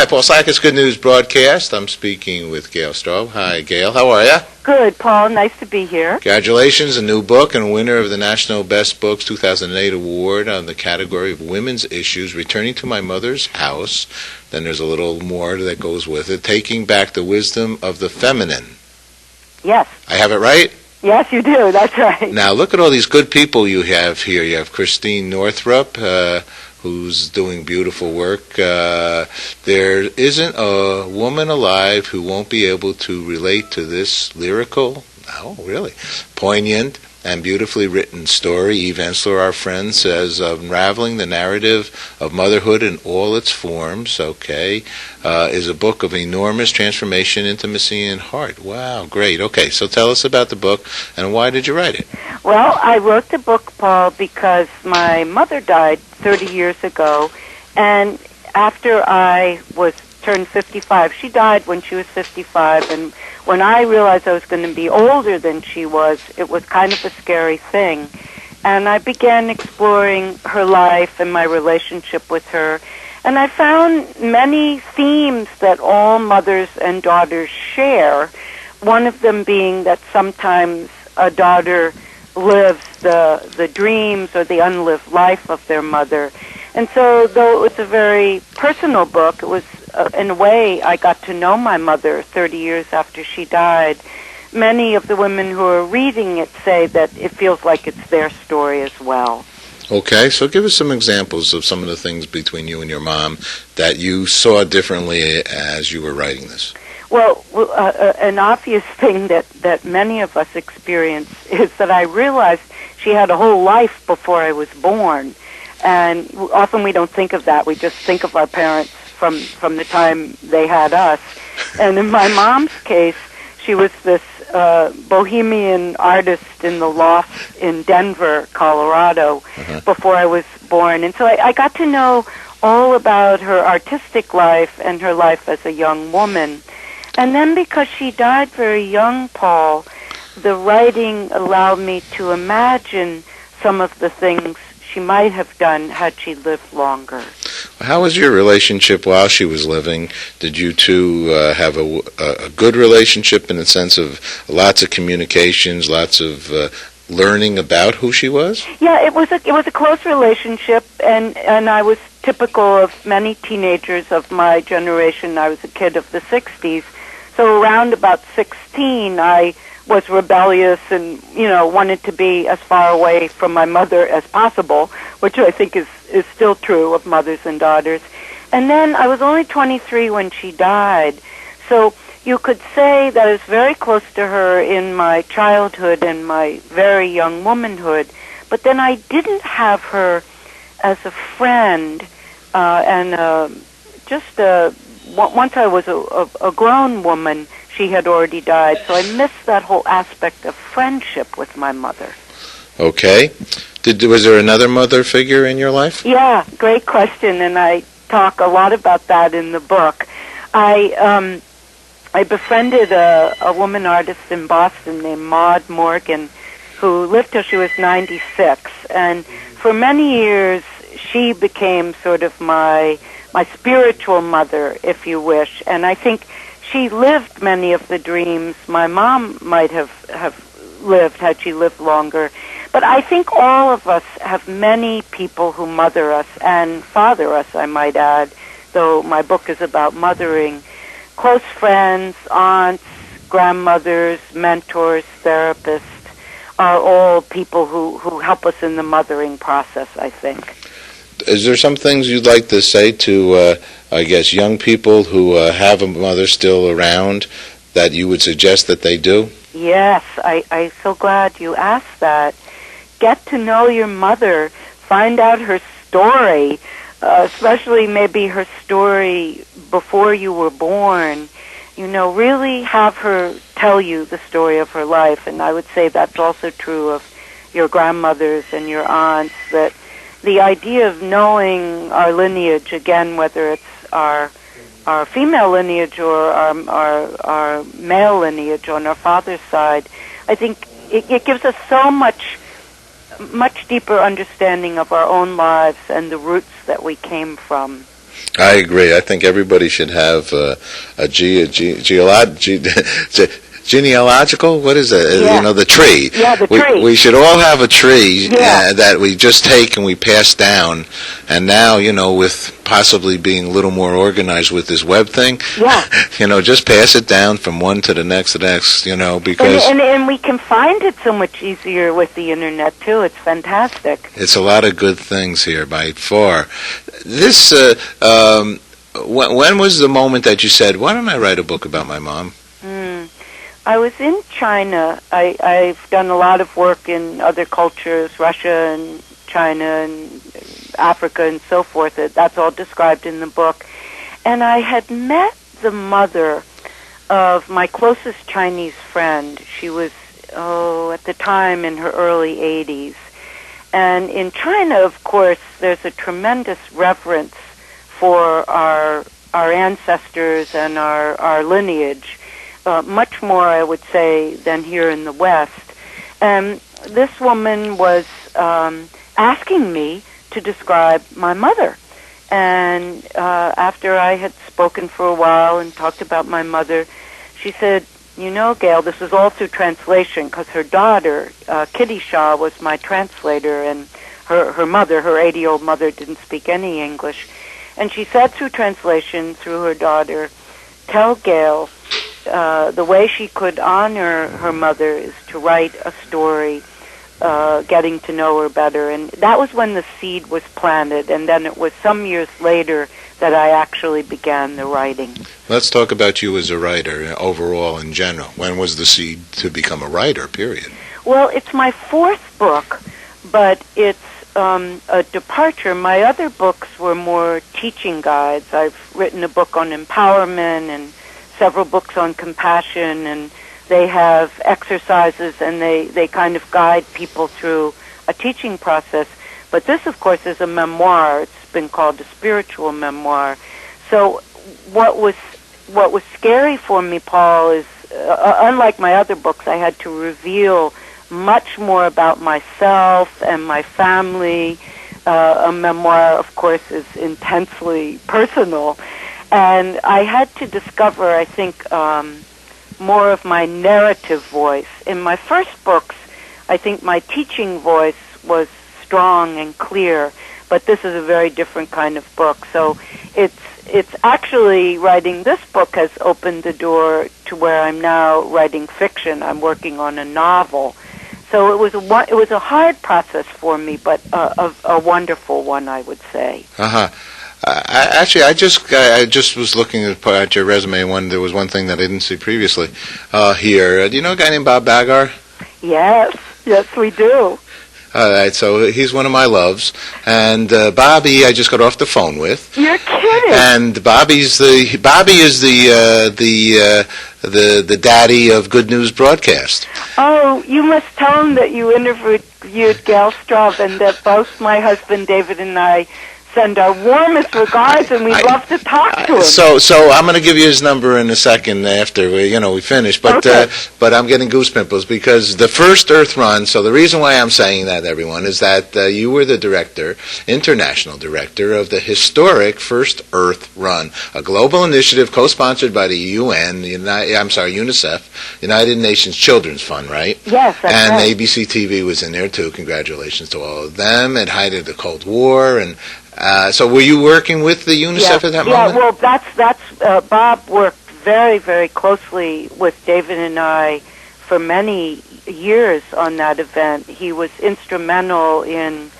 Hi, Paul Sacket's Good News Broadcast. I'm speaking with Gail Straub. Hi, Gail. How are you? Good, Paul. Nice to be here. Congratulations, a new book and winner of the National Best Books 2008 award on the category of Women's Issues, Returning to My Mother's House. Then there's a little more that goes with it, Taking Back the Wisdom of the Feminine. Yes. I have it right? Yes, you do. That's right. Now, look at all these good people you have here. You have Christine Northrup, who's doing beautiful work. There isn't a woman alive who won't be able to relate to this lyrical, poignant and beautifully written story. Eve Ensler, our friend, says, unraveling the narrative of motherhood in all its forms, is a book of enormous transformation, intimacy, and heart. Wow, great. Okay, so tell us about the book, and why did you write it? Well, I wrote the book, Paul, because my mother died 30 years ago, and after I turned 55, she died when she was 55, and when I realized I was going to be older than she was, it was kind of a scary thing. And I began exploring her life and my relationship with her, and I found many themes that all mothers and daughters share, one of them being that sometimes a daughter lives the dreams or the unlived life of their mother. And so, though it was a very personal book, it was, in a way, I got to know my mother 30 years after she died. Many of the women who are reading it say that it feels like it's their story as well. Okay, so give us some examples of some of the things between you and your mom that you saw differently as you were writing this. Well, an obvious thing that many of us experience is that I realized she had a whole life before I was born. And often we don't think of that. We just think of our parents from the time they had us. And in my mom's case, she was this bohemian artist in the loft in Denver, Colorado, before I was born. And so I got to know all about her artistic life and her life as a young woman. And then because she died very young, Paul, the writing allowed me to imagine some of the things she might have done had she lived longer. How was your relationship while she was living? Did you two have a good relationship in the sense of lots of communications, lots of learning about who she was? Yeah, it was a close relationship, and I was typical of many teenagers of my generation. I was a kid of the 60s, so around about 16, I was rebellious and, wanted to be as far away from my mother as possible, which I think is still true of mothers and daughters. And then I was only 23 when she died, so you could say that I was very close to her in my childhood and my very young womanhood, but then I didn't have her as a friend, once I was a grown woman, she had already died, so I missed that whole aspect of friendship with my mother. Okay. Was there another mother figure in your life? Yeah, great question, and I talk a lot about that in the book. I befriended a woman artist in Boston named Maud Morgan, who lived till she was 96, and for many years she became sort of my spiritual mother, if you wish, and I think she lived many of the dreams my mom might have lived had she lived longer. But I think all of us have many people who mother us and father us, I might add, though my book is about mothering. Close friends, aunts, grandmothers, mentors, therapists are all people who help us in the mothering process, I think. Is there some things you'd like to say to, young people who have a mother still around that you would suggest that they do? Yes, I'm so glad you asked that. Get to know your mother. Find out her story, especially maybe her story before you were born. Really have her tell you the story of her life. And I would say that's also true of your grandmothers and your aunts, that the idea of knowing our lineage, again, whether it's our female lineage or our male lineage on our father's side, I think it gives us so much deeper understanding of our own lives and the roots that we came from. I agree. I think everybody should have genealogical, what is it? Yeah. You know, the tree. Yeah, the tree. We should all have a tree Yeah. that we just take and we pass down. And now, you know, with possibly being a little more organized with this web thing, yeah. you know, just pass it down from one to the next, you know, because... And we can find it so much easier with the Internet, too. It's fantastic. It's a lot of good things here, by far. This, when was the moment that you said, why don't I write a book about my mom? I was in China. I've done a lot of work in other cultures, Russia and China and Africa and so forth. That's all described in the book. And I had met the mother of my closest Chinese friend. She was, at the time in her early 80s. And in China, of course, there's a tremendous reverence for our ancestors and our lineage. Much more, I would say, than here in the West. And this woman was asking me to describe my mother. And after I had spoken for a while and talked about my mother, she said, you know, Gail, this was all through translation, because her daughter, Kitty Shaw, was my translator, and her mother, her 80-year-old mother, didn't speak any English. And she said through translation, through her daughter, tell Gail the way she could honor her mother is to write a story, getting to know her better. And that was when the seed was planted, and then it was some years later that I actually began the writing. Let's talk about you as a writer overall in general. When was the seed to become a writer, period? Well, it's my fourth book, but it's a departure. My other books were more teaching guides. I've written a book on empowerment and several books on compassion, and they have exercises and they kind of guide people through a teaching process. But this, of course, is a memoir. It's been called a spiritual memoir. So what was scary for me, Paul, is unlike my other books, I had to reveal much more about myself and my family. A memoir, of course, is intensely personal. And I had to discover, I think, more of my narrative voice. In my first books, I think my teaching voice was strong and clear, but this is a very different kind of book. So it's actually, writing this book has opened the door to where I'm now writing fiction. I'm working on a novel. So it was a hard process for me, but a wonderful one, I would say. Uh-huh. I just was looking at your resume, and there was one thing that I didn't see previously here. Do you know a guy named Bob Bagar? Yes, we do. All right, so he's one of my loves, and Bobby, I just got off the phone with. You're kidding. And Bobby is the daddy of Good News Broadcast. Oh, you must tell him that you interviewed Gail Straub, and that both my husband David and I send our warmest regards, and we'd love to talk to him. So I'm going to give you his number in a second after we finish. But okay. But I'm getting goosepimples because the first Earth Run. So the reason why I'm saying that, everyone, is that you were the director, international director of the historic First Earth Run, a global initiative co-sponsored by the UN, UNICEF, United Nations Children's Fund, right? Yes, that's and right. ABC TV was in there too. Congratulations to all of them. At height of the Cold War and. So were you working with the UNICEF at that moment? Yeah, well, that's Bob worked very, very closely with David and I for many years on that event. He was instrumental in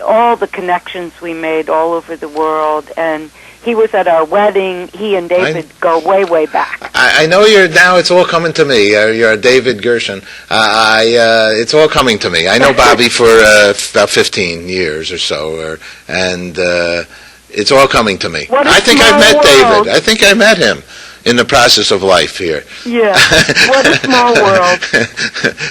all the connections we made all over the world, and he was at our wedding. He and David go way, way back. I know now it's all coming to me. You're David Gershon. It's all coming to me. I know Bobby for about 15 years or so, and it's all coming to me. I think I've met David. I think I met him in the process of life here. Yeah, what a small world.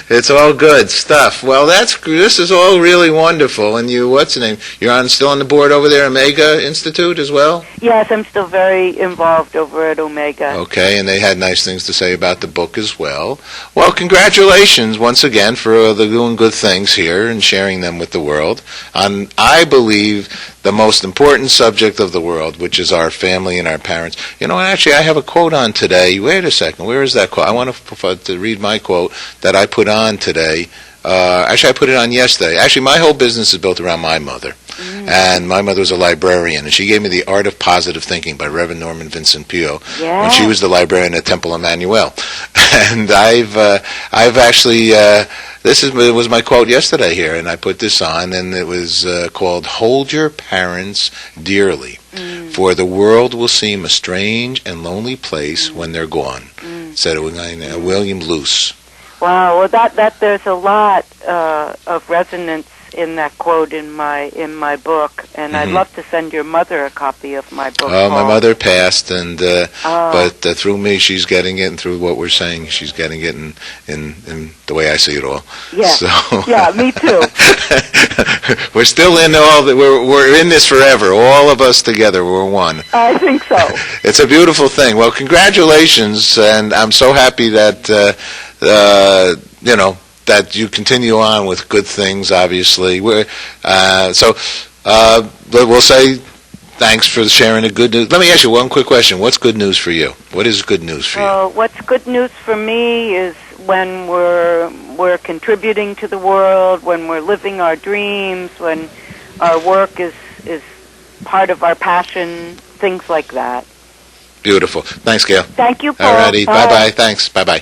It's all good stuff. Well, this is all really wonderful. And you, what's the name? You're still on the board over there, Omega Institute as well? Yes, I'm still very involved over at Omega. Okay, and they had nice things to say about the book as well. Well, congratulations once again for doing good things here and sharing them with the world. I believe the most important subject of the world, which is our family and our parents. Actually, I have a quote on today. Wait a second. Where is that quote? I want to read my quote that I put on today. Actually, I put it on yesterday. Actually, my whole business is built around my mother. And my mother was a librarian, and she gave me The Art of Positive Thinking by Reverend Norman Vincent Peale when she was the librarian at Temple Emmanuel. And I've actually, was my quote yesterday here, and I put this on, and it was called, "Hold your parents dearly, for the world will seem a strange and lonely place when they're gone," said William Luce. Wow, well, that there's a lot of resonance in that quote in my book, and I'd love to send your mother a copy of my book. Oh, my mother passed, and but through me, she's getting it, and through what we're saying, she's getting it in the way I see it all. Yeah, so, yeah, me too. We're still in we're in this forever. All of us together, we're one. I think so. It's a beautiful thing. Well, congratulations, and I'm so happy that that you continue on with good things, obviously. We'll say thanks for sharing the good news. Let me ask you one quick question. What's good news for you? What is good news for you? What's good news for me is when we're contributing to the world, when we're living our dreams, when our work is part of our passion, things like that. Beautiful. Thanks, Gail. Thank you, Paul. All righty. Bye-bye. Thanks. Bye-bye.